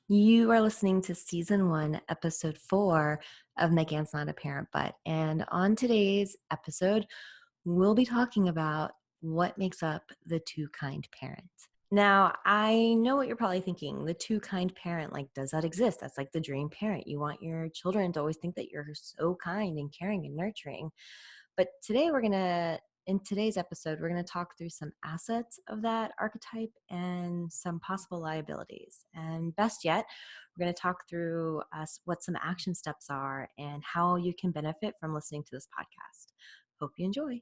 You are listening to Season 1, Episode 4 of MegAnne's Not a Parent But. And on today's episode, we'll be talking about what makes up the two kind parent. Now, I know what you're probably thinking. The two kind parent, like, does that exist? That's like the dream parent. You want your children to always think that you're so kind and caring and nurturing. But in today's episode, we're going to talk through some assets of that archetype and some possible liabilities. And best yet, we're going to talk through what some action steps are and how you can benefit from listening to this podcast. Hope you enjoy.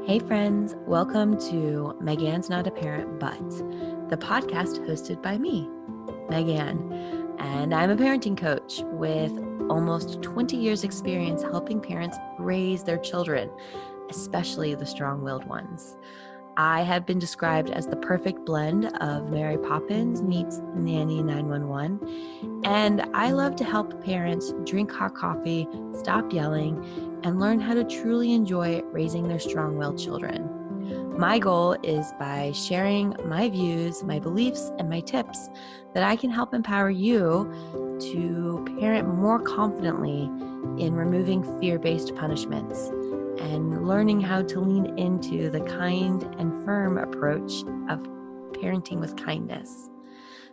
Hey friends, welcome to MegAnne's Not a Parent But, the podcast hosted by me, MegAnne, and I'm a parenting coach with almost 20 years experience helping parents raise their children, especially the strong-willed ones. I have been described as the perfect blend of Mary Poppins meets Nanny 911, and I love to help parents drink hot coffee, stop yelling, and learn how to truly enjoy raising their strong-willed children. My goal is by sharing my views, my beliefs, and my tips that I can help empower you to parent more confidently in removing fear-based punishments and learning how to lean into the kind and firm approach of parenting with kindness.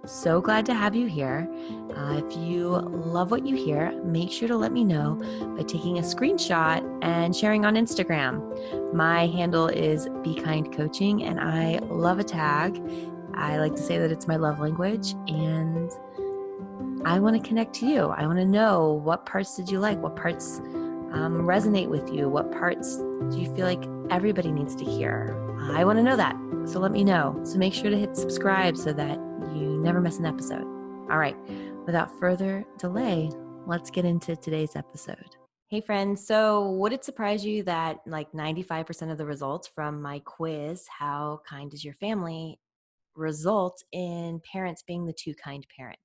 So glad to have you here. If you love what you hear, make sure to let me know by taking a screenshot and sharing on Instagram. My handle is Be Kind Coaching, and I love a tag. I like to say that it's my love language, and I want to connect to you. I want to know, what parts did you like? What parts resonate with you? What parts do you feel like everybody needs to hear? I want to know that. So let me know. So make sure to hit subscribe so that you never miss an episode. All right, without further delay, let's get into today's episode. Hey friends, so would it surprise you that like 95% of the results from my quiz, How Kind is Your Family, result in parents being the two kind parent?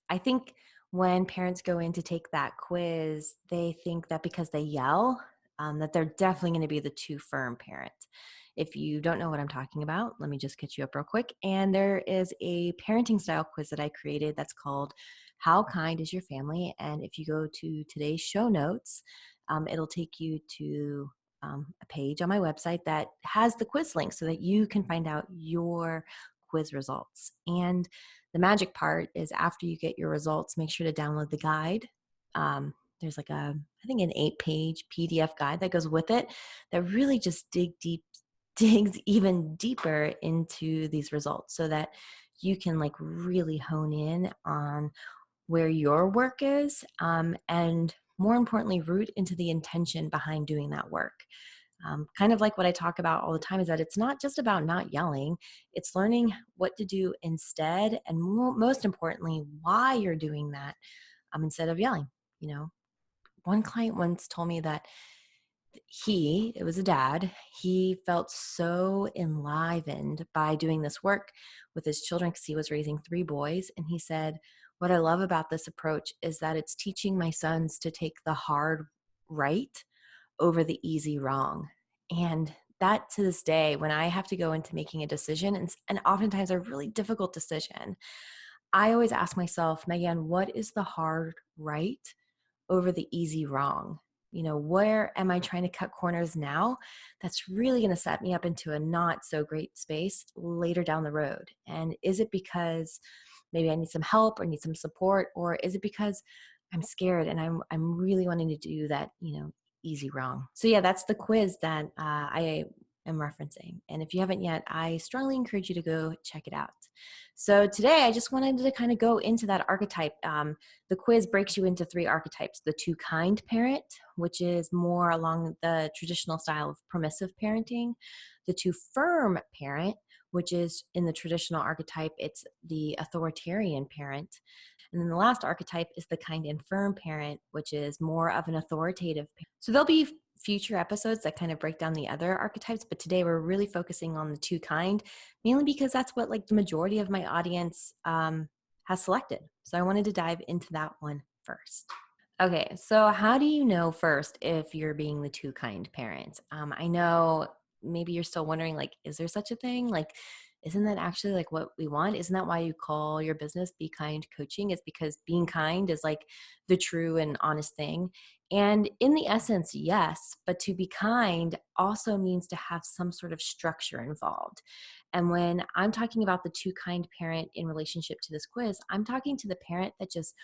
I think when parents go in to take that quiz, they think that because they yell, that they're definitely going to be the too firm parent. If you don't know what I'm talking about, let me just catch you up real quick. And there is a parenting style quiz that I created that's called How Kind is Your Family? And if you go to today's show notes, it'll take you to a page on my website that has the quiz link so that you can find out your quiz results. And the magic part is after you get your results, make sure to download the guide. There's like I think an 8-page PDF guide that goes with it that really just digs even deeper into these results so that you can like really hone in on where your work is, and more importantly, root into the intention behind doing that work. Kind of like what I talk about all the time is that it's not just about not yelling, it's learning what to do instead, and most importantly, why you're doing that, instead of yelling. You know, one client once told me that it was a dad, he felt so enlivened by doing this work with his children because he was raising 3 boys. And he said, what I love about this approach is that it's teaching my sons to take the hard right over the easy wrong. And that to this day, when I have to go into making a decision, and oftentimes a really difficult decision, I always ask myself, MegAnne, what is the hard right over the easy wrong? You know, where am I trying to cut corners now that's really going to set me up into a not so great space later down the road? And is it because maybe I need some help or need some support, or is it because I'm scared and I'm really wanting to do that, easy wrong? So yeah, that's the quiz that I am referencing. And if you haven't yet, I strongly encourage you to go check it out. So today I just wanted to kind of go into that archetype. The quiz breaks you into 3 archetypes: the two kind parent, which is more along the traditional style of permissive parenting; the too firm parent, which is in the traditional archetype, it's the authoritarian parent. And then the last archetype is the kind and firm parent, which is more of an authoritative parent. So there'll be future episodes that kind of break down the other archetypes, but today we're really focusing on the two kind, mainly because that's what like the majority of my audience has selected. So I wanted to dive into that one first. Okay, so how do you know first if you're being the too kind parent? I know maybe you're still wondering, like, is there such a thing? Like, isn't that actually like what we want? Isn't that why you call your business Be Kind Coaching? It's because being kind is like the true and honest thing. And in the essence, yes, but to be kind also means to have some sort of structure involved. And when I'm talking about the too kind parent in relationship to this quiz, I'm talking to the parent that just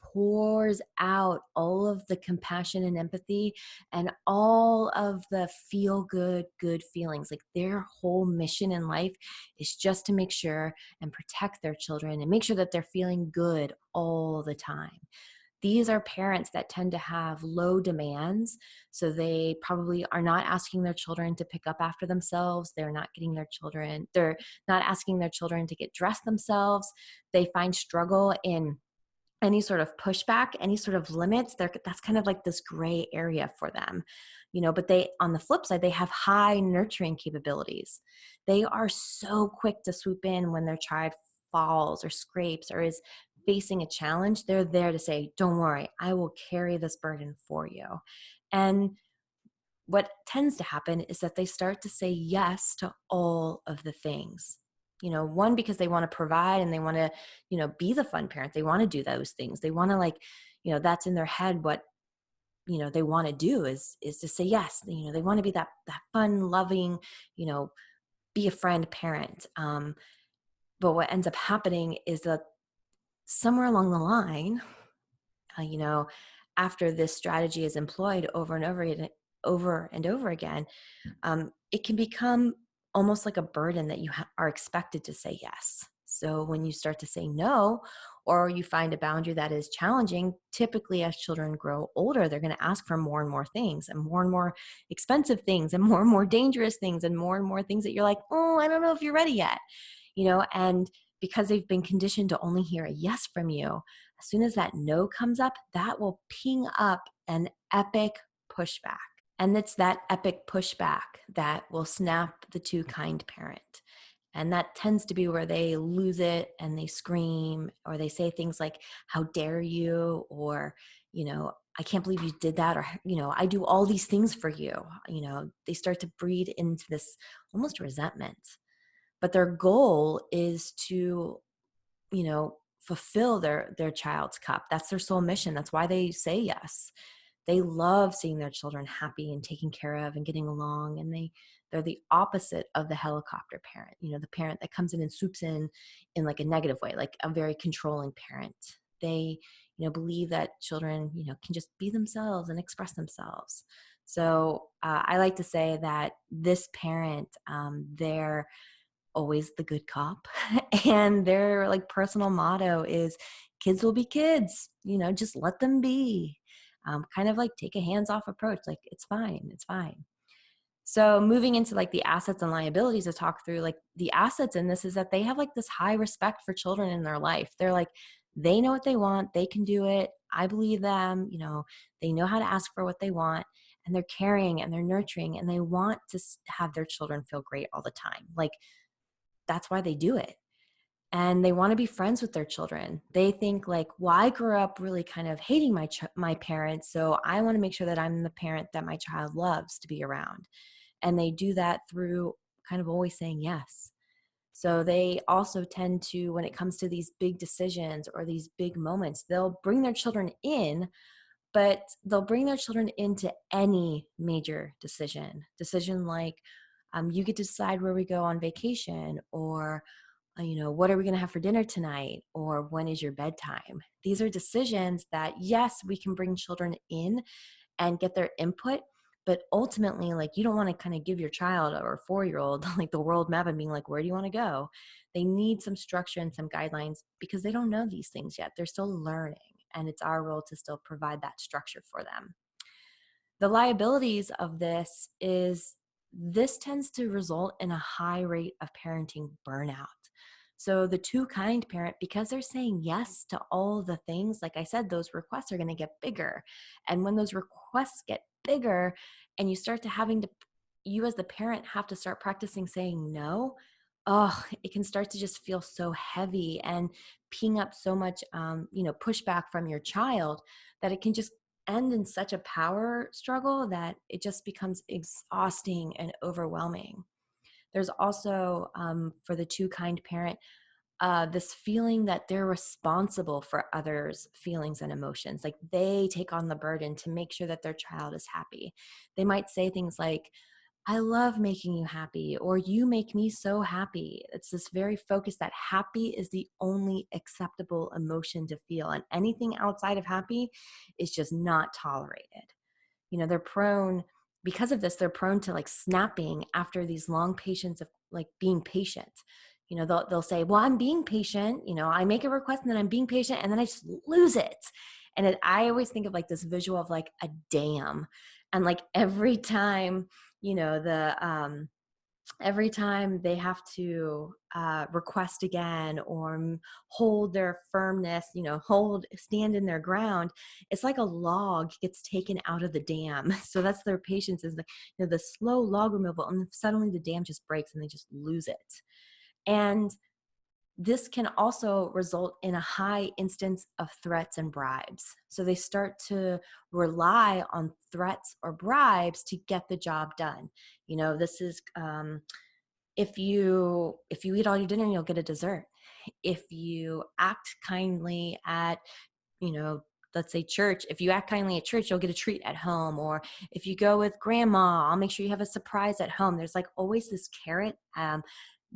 pours out all of the compassion and empathy and all of the feel good feelings. Like their whole mission in life is just to make sure and protect their children and make sure that they're feeling good all the time. These are parents that tend to have low demands. So they probably are not asking their children to pick up after themselves. They're not asking their children to get dressed themselves. They find struggle in any sort of pushback, any sort of limits. That's kind of like this gray area for them, but they, on the flip side, they have high nurturing capabilities. They are so quick to swoop in when their child falls or scrapes or is facing a challenge. They're there to say, don't worry, I will carry this burden for you. And what tends to happen is that they start to say yes to all of the things. One, because they want to provide and they want to, be the fun parent. They want to do those things. They want to that's in their head. What, they want to do is to say yes. They want to be that fun, loving, you know, be a friend parent. But what ends up happening is that somewhere along the line, uh, you know, after this strategy is employed over and over again, it can become almost like a burden that you are expected to say yes. So when you start to say no, or you find a boundary that is challenging, typically as children grow older, they're going to ask for more and more expensive things and more dangerous things and more things that you're like, oh, I don't know if you're ready yet, and because they've been conditioned to only hear a yes from you, as soon as that no comes up, that will ping up an epic pushback. And it's that epic pushback that will snap the too kind parent. And that tends to be where they lose it and they scream, or they say things like, how dare you? Or, I can't believe you did that. Or, I do all these things for you. They start to breed into this almost resentment. But their goal is to, fulfill their child's cup. That's their sole mission. That's why they say yes. They love seeing their children happy and taken care of and getting along. And they're the opposite of the helicopter parent, the parent that comes in and swoops in like a negative way, like a very controlling parent. They, believe that children, can just be themselves and express themselves. So I like to say that this parent, they're always the good cop. And their like personal motto is kids will be kids, just let them be. Kind of like take a hands-off approach. Like it's fine. It's fine. So moving into like the assets and liabilities to talk through, like the assets in this is that they have like this high respect for children in their life. They're like, they know what they want. They can do it. I believe them. They know how to ask for what they want, and they're caring and they're nurturing, and they want to have their children feel great all the time. Like that's why they do it. And they want to be friends with their children. They think like, well, I grew up really kind of hating my parents, so I want to make sure that I'm the parent that my child loves to be around. And they do that through kind of always saying yes. So they also tend to, when it comes to these big decisions or these big moments, they'll bring their children in, but they'll bring their children into any major decision like, you get to decide where we go on vacation, or what are we going to have for dinner tonight? Or when is your bedtime? These are decisions that, yes, we can bring children in and get their input. But ultimately, like, you don't want to kind of give your child or a 4-year-old like the world map and being like, where do you want to go? They need some structure and some guidelines because they don't know these things yet. They're still learning. And it's our role to still provide that structure for them. The liabilities of this tends to result in a high rate of parenting burnout. So the too kind parent, because they're saying yes to all the things, like I said, those requests are going to get bigger. And when those requests get bigger and you start to you as the parent have to start practicing saying no, oh, it can start to just feel so heavy and ping up so much, pushback from your child, that it can just end in such a power struggle that it just becomes exhausting and overwhelming. There's also, for the too kind parent, this feeling that they're responsible for others' feelings and emotions. Like they take on the burden to make sure that their child is happy. They might say things like, I love making you happy, or you make me so happy. It's this very focus that happy is the only acceptable emotion to feel, and anything outside of happy is just not tolerated. They're prone, because of this, they're prone to like snapping after these long patients of like being patient. They'll say, well, I'm being patient, I make a request and then I'm being patient and then I just lose it. And I always think of like this visual of like a dam, and like every time, every time they have to request again or hold their firmness, stand in their ground, it's like a log gets taken out of the dam. So that's their patience, is the slow log removal, and suddenly the dam just breaks and they just lose it. And this can also result in a high instance of threats and bribes. So they start to rely on threats or bribes to get the job done. This is if you eat all your dinner, you'll get a dessert. If you act kindly at, you know, let's say church, if you act kindly at church, you'll get a treat at home. Or if you go with grandma, I'll make sure you have a surprise at home. There's like always this carrot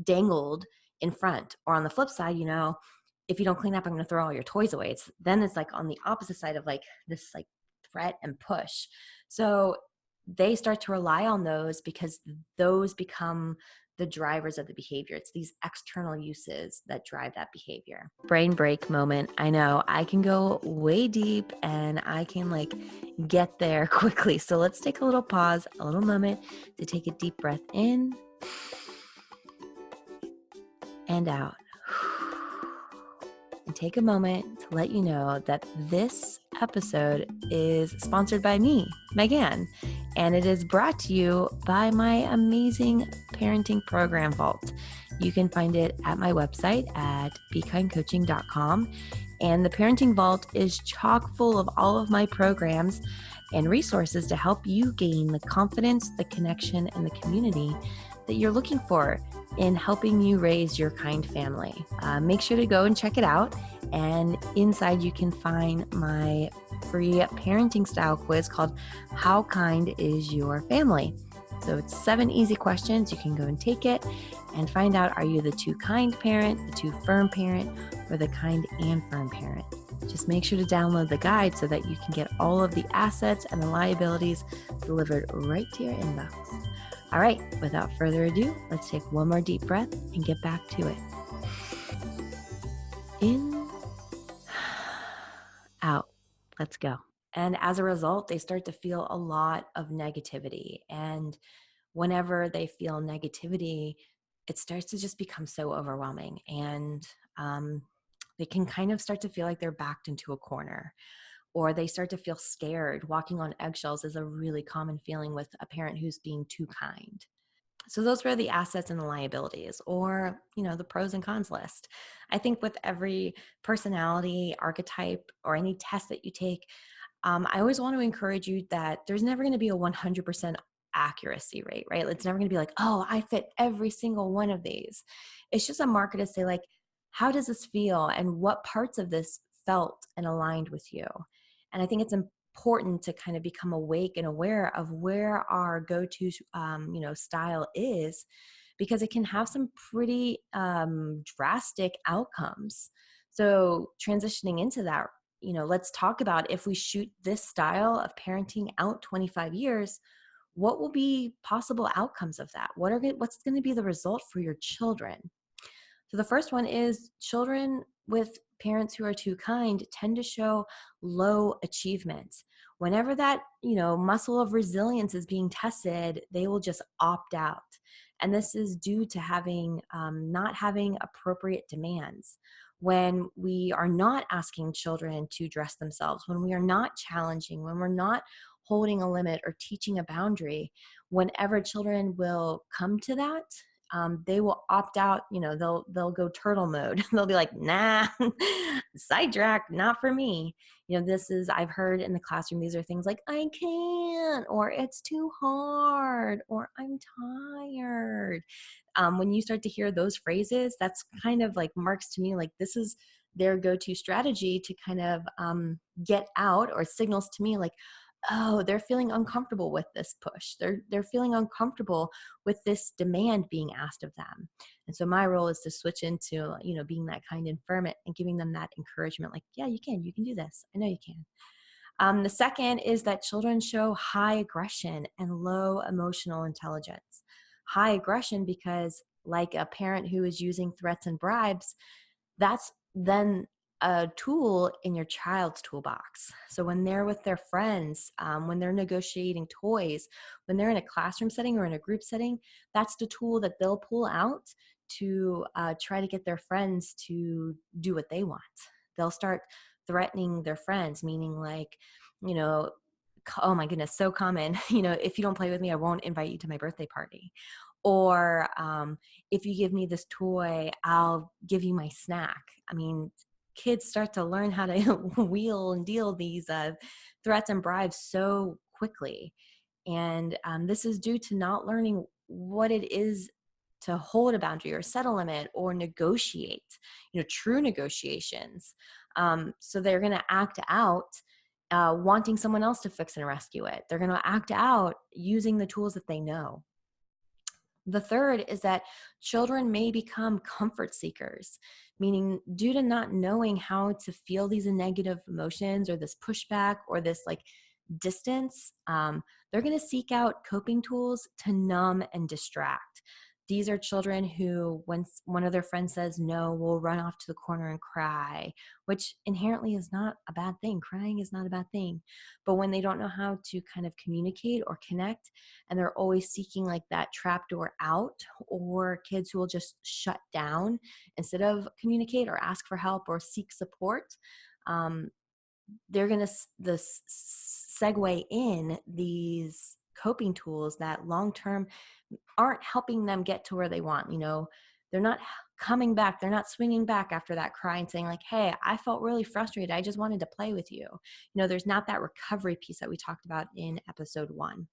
dangled in front. Or on the flip side, if you don't clean up, I'm going to throw all your toys away. Then it's like on the opposite side of like this like threat and push. So they start to rely on those because those become the drivers of the behavior. It's these external uses that drive that behavior. Brain break moment. I know I can go way deep and I can like get there quickly. So let's take a little pause, a little moment to take a deep breath in and out. And take a moment to let you know that this episode is sponsored by me, MegAnne, and it is brought to you by my amazing parenting program vault. You can find it at my website at bekindcoaching.com. And the parenting vault is chock full of all of my programs and resources to help you gain the confidence, the connection, and the community that you're looking for in helping you raise your kind family. Make sure to go and check it out. And inside you can find my free parenting style quiz called How Kind Is Your Family? So it's 7 easy questions. You can go and take it and find out, are you the too kind parent, the too firm parent, or the kind and firm parent? Just make sure to download the guide so that you can get all of the assets and the liabilities delivered right to your inbox. All right, without further ado, let's take one more deep breath and get back to it. In, out. Let's go. And as a result, they start to feel a lot of negativity. And whenever they feel negativity, it starts to just become so overwhelming. And they can kind of start to feel like they're backed into a corner, or they start to feel scared. Walking on eggshells is a really common feeling with a parent who's being too kind. So those were the assets and the liabilities, or, the pros and cons list. I think with every personality archetype or any test that you take, I always want to encourage you that there's never going to be a 100% accuracy rate, right? It's never going to be like, oh, I fit every single one of these. It's just a marker to say like, how does this feel and what parts of this felt and aligned with you? And I think it's important to kind of become awake and aware of where our go-to, style is, because it can have some pretty drastic outcomes. So transitioning into that, let's talk about, if we shoot this style of parenting out 25 years, what will be possible outcomes of that? What's going to be the result for your children? So the first one is, children with parents who are too kind tend to show low achievement. Whenever that, muscle of resilience is being tested, they will just opt out. And this is due to not having appropriate demands. When we are not asking children to dress themselves, when we are not challenging, when we're not holding a limit or teaching a boundary, whenever children will come to that, they will opt out. They'll go turtle mode. They'll be like, nah, sidetrack, not for me. I've heard in the classroom, these are things like, I can't, or it's too hard, or I'm tired. When you start to hear those phrases, that's kind of like marks to me like this is their go-to strategy to kind of get out, or signals to me like, oh, they're feeling uncomfortable with this push. They're feeling uncomfortable with this demand being asked of them. And so my role is to switch into, being that kind informant and giving them that encouragement, like, yeah, you can do this. I know you can. The second is that children show high aggression and low emotional intelligence. High aggression because, like a parent who is using threats and bribes, that's then a tool in your child's toolbox. So when they're with their friends, when they're negotiating toys, when they're in a classroom setting or in a group setting, that's the tool that they'll pull out to try to get their friends to do what they want. They'll start threatening their friends, meaning like, you know, oh my goodness, so common, if you don't play with me, I won't invite you to my birthday party. Or if you give me this toy, I'll give you my snack. I mean, kids start to learn how to wheel and deal these threats and bribes so quickly. And this is due to not learning what it is to hold a boundary or set a limit or negotiate, true negotiations. So they're going to act out wanting someone else to fix and rescue it. They're going to act out using the tools that they know. The third is that children may become comfort seekers, meaning due to not knowing how to feel these negative emotions or this pushback or this like distance, they're going to seek out coping tools to numb and distract. These are children who, when one of their friends says no, will run off to the corner and cry, which inherently is not a bad thing. Crying is not a bad thing. But when they don't know how to kind of communicate or connect, and they're always seeking like that trapdoor out, or kids who will just shut down instead of communicate or ask for help or seek support, they're going to segue in these coping tools that long-term aren't helping them get to where they want. They're not coming back. They're not swinging back after that cry and saying like, hey, I felt really frustrated. I just wanted to play with you. There's not that recovery piece that we talked about in episode 1.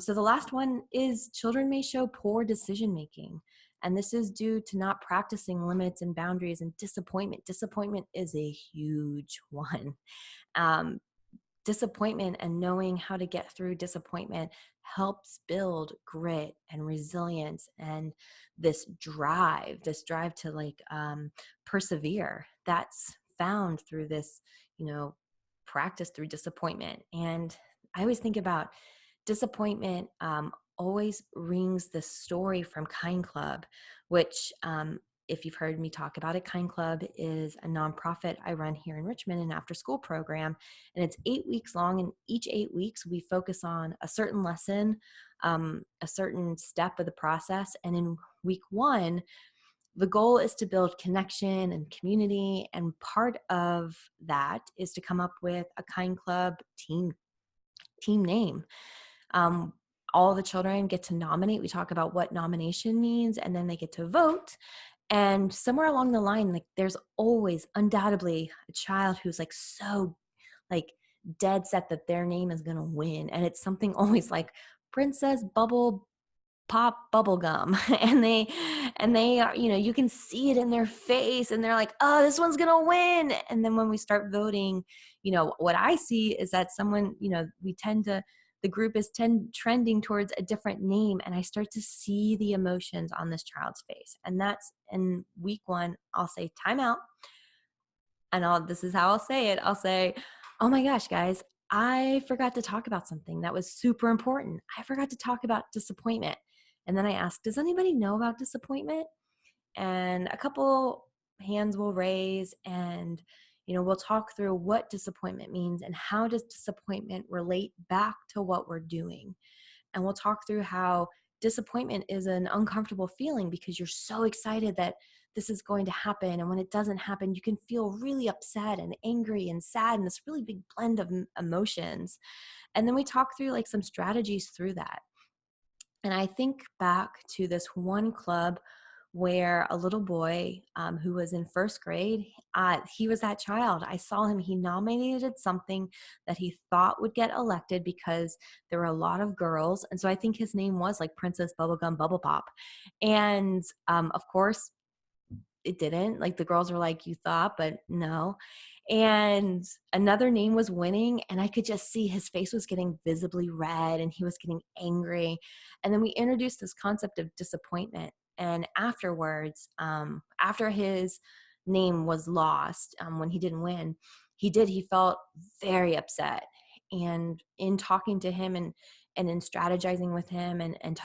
So the last one is children may show poor decision making. And this is due to not practicing limits and boundaries and disappointment. Disappointment is a huge one. Disappointment and knowing how to get through disappointment helps build grit and resilience and this drive to like persevere. That's found through this, practice through disappointment. And I always think about disappointment always rings the story from Kind Club, which if you've heard me talk about it, Kind Club is a nonprofit I run here in Richmond, an after-school program, and it's 8 weeks long. And each 8 weeks, we focus on a certain lesson, a certain step of the process. And in week 1, the goal is to build connection and community. And part of that is to come up with a Kind Club team name. All the children get to nominate. We talk about what nomination means, and then they get to vote. And somewhere along the line, like there's always undoubtedly a child who's like so like dead set that their name is going to win. And it's something always like Princess Bubble Pop Bubblegum. and they are, you can see it in their face and they're like, oh, this one's going to win. And then when we start voting, what I see is that someone, the group is trending towards a different name, and I start to see the emotions on this child's face. And that's in week 1, I'll say time out. And this is how I'll say it. I'll say, oh my gosh, guys, I forgot to talk about something that was super important. I forgot to talk about disappointment. And then I ask, does anybody know about disappointment? And a couple hands will raise, and we'll talk through what disappointment means and how does disappointment relate back to what we're doing. And we'll talk through how disappointment is an uncomfortable feeling because you're so excited that this is going to happen. And when it doesn't happen, you can feel really upset and angry and sad and this really big blend of emotions. And then we talk through like some strategies through that. And I think back to this one club where a little boy who was in first grade, he was that child. I saw him. He nominated something that he thought would get elected because there were a lot of girls. And so I think his name was like Princess Bubblegum Bubble Pop. And of course, it didn't. Like the girls were like, you thought, but no. And another name was winning, and I could just see his face was getting visibly red and he was getting angry. And then we introduced this concept of disappointment. And afterwards, after his name was lost, when he didn't win, he felt very upset. And in talking to him and in strategizing with him and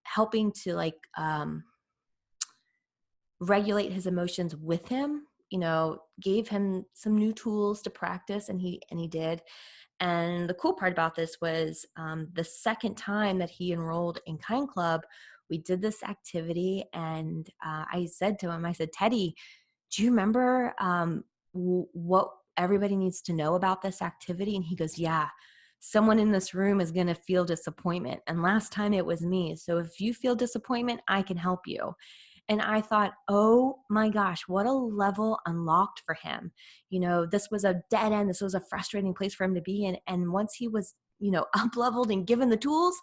helping to like regulate his emotions with him, gave him some new tools to practice, and he did. And the cool part about this was the second time that he enrolled in Kind Club, we did this activity, and I said to him, I said, Teddy, do you remember what everybody needs to know about this activity? And he goes, yeah, someone in this room is going to feel disappointment. And last time it was me. So if you feel disappointment, I can help you. And I thought, oh my gosh, what a level unlocked for him. This was a dead end. This was a frustrating place for him to be in. And once he was, up leveled and given the tools,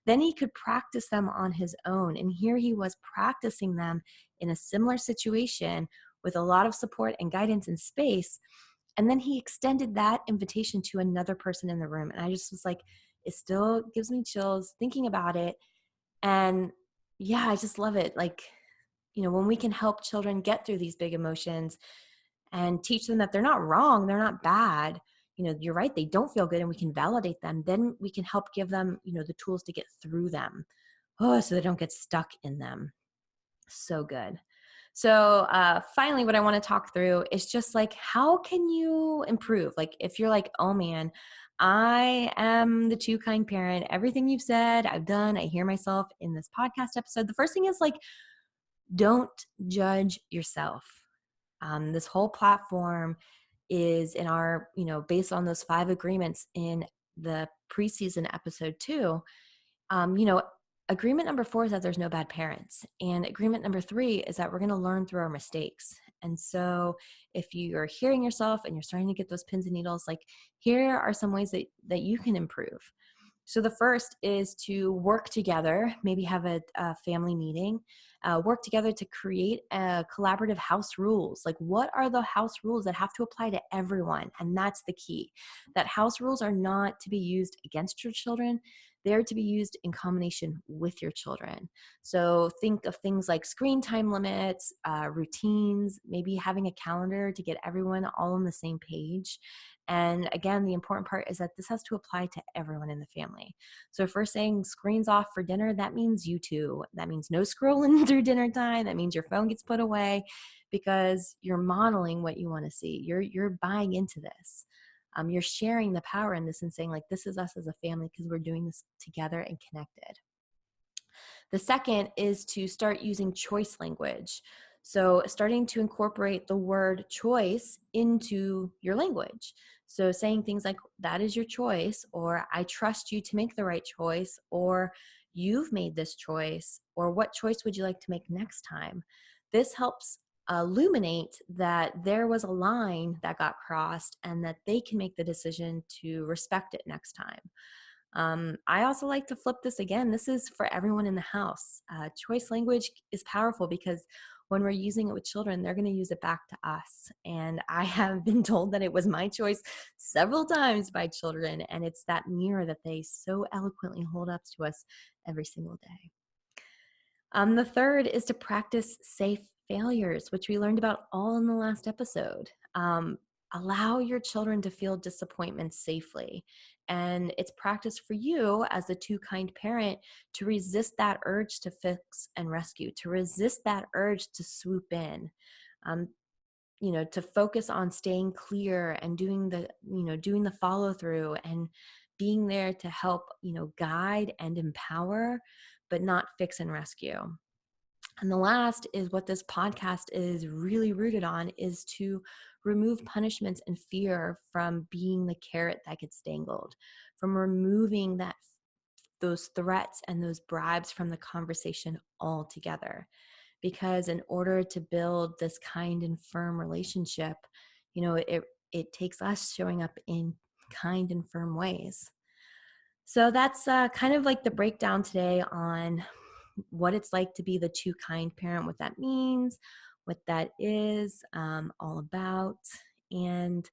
then he could practice them on his own. And here he was practicing them in a similar situation with a lot of support and guidance and space. And then he extended that invitation to another person in the room. And I just was like, it still gives me chills thinking about it. And yeah, I just love it. Like, when we can help children get through these big emotions and teach them that they're not wrong, they're not bad, you're right, they don't feel good, and we can validate them, then we can help give them, the tools to get through them. Oh, so they don't get stuck in them. So good. So finally, what I want to talk through is just like, how can you improve? Like, if you're like, oh man, I am the too kind parent, everything you've said, I've done, I hear myself in this podcast episode. The first thing is like, don't judge yourself. This whole platform is in our, based on those 5 agreements in the preseason episode 2. Agreement number 4 is that there's no bad parents. And agreement number 3 is that we're going to learn through our mistakes. And so if you are hearing yourself and you're starting to get those pins and needles, like, here are some ways that you can improve. So the first is to work together, maybe have a family meeting, work together to create a collaborative house rules. Like, what are the house rules that have to apply to everyone? And that's the key, that house rules are not to be used against your children. They're to be used in combination with your children. So think of things like screen time limits, routines, maybe having a calendar to get everyone all on the same page. And again, the important part is that this has to apply to everyone in the family. So if we're saying screens off for dinner, that means you too. That means no scrolling through dinner time. That means your phone gets put away, because you're modeling what you want to see. You're buying into this. You're sharing the power in this and saying, like, this is us as a family because we're doing this together and connected. The second is to start using choice language. So starting to incorporate the word choice into your language. So saying things like, that is your choice, or I trust you to make the right choice, or you've made this choice, or what choice would you like to make next time? This helps illuminate that there was a line that got crossed and that they can make the decision to respect it next time. I also like to flip this again. This is for everyone in the house. Choice language is powerful because when we're using it with children, they're going to use it back to us. And I have been told that it was my choice several times by children. And it's that mirror that they so eloquently hold up to us every single day. The third is to practice safe failures, which we learned about all in the last episode. Allow your children to feel disappointment safely. And it's practice for you as the too kind parent to resist that urge to fix and rescue, to resist that urge to swoop in, to focus on staying clear and doing the follow through and being there to help, guide and empower, but not fix and rescue. And the last is what this podcast is really rooted on, is to remove punishments and fear from being the carrot that gets dangled, from removing that those threats and those bribes from the conversation altogether. Because in order to build this kind and firm relationship, it takes us showing up in kind and firm ways. So that's kind of like the breakdown today on what it's like to be the too kind parent, what that means, what that is all about. And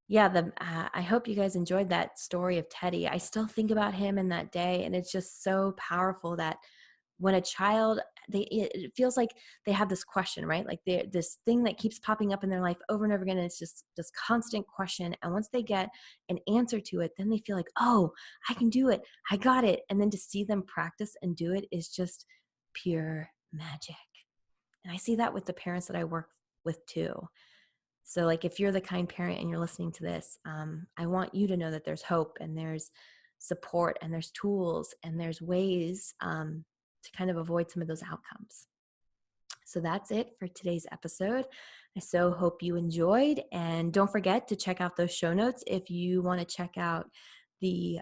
yeah, I hope you guys enjoyed that story of Teddy. I still think about him in that day, and it's just so powerful that when a child, it feels like they have this question, right? Like this thing that keeps popping up in their life over and over again. And it's just this constant question. And once they get an answer to it, then they feel like, oh, I can do it. I got it. And then to see them practice and do it is just pure magic. And I see that with the parents that I work with too. So like if you're the kind parent and you're listening to this, I want you to know that there's hope and there's support and there's tools and there's ways to kind of avoid some of those outcomes. So that's it for today's episode. I so hope you enjoyed, and don't forget to check out those show notes if you want to check out the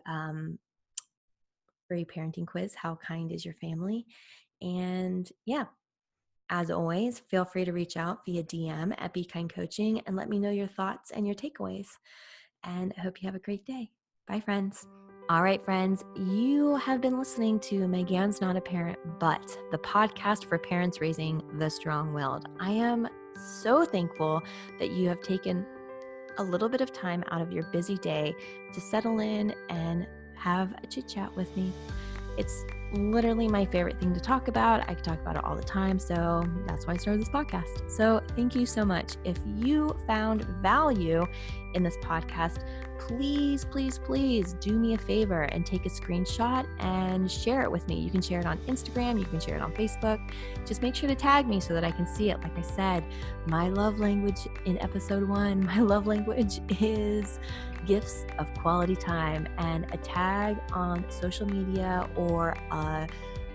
free parenting quiz, How Kind is Your Family? And yeah, as always, feel free to reach out via DM at Be Kind Coaching and let me know your thoughts and your takeaways. And I hope you have a great day. Bye, friends. All right, friends, you have been listening to MegAnne's Not a Parent, But, the podcast for parents raising the strong-willed. I am so thankful that you have taken a little bit of time out of your busy day to settle in and have a chit chat with me. It's literally my favorite thing to talk about. I could talk about it all the time. So that's why I started this podcast. So thank you so much. If you found value in this podcast, please, please, please do me a favor and take a screenshot and share it with me. You can share it on Instagram. You can share it on Facebook. Just make sure to tag me so that I can see it. Like I said, my love language in episode 1, my love language is gifts of quality time, and a tag on social media or a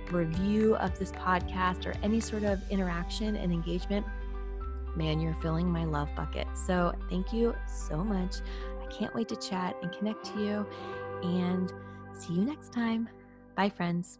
review of this podcast or any sort of interaction and engagement, man, you're filling my love bucket. So thank you so much. I can't wait to chat and connect to you, and see you next time. Bye, friends.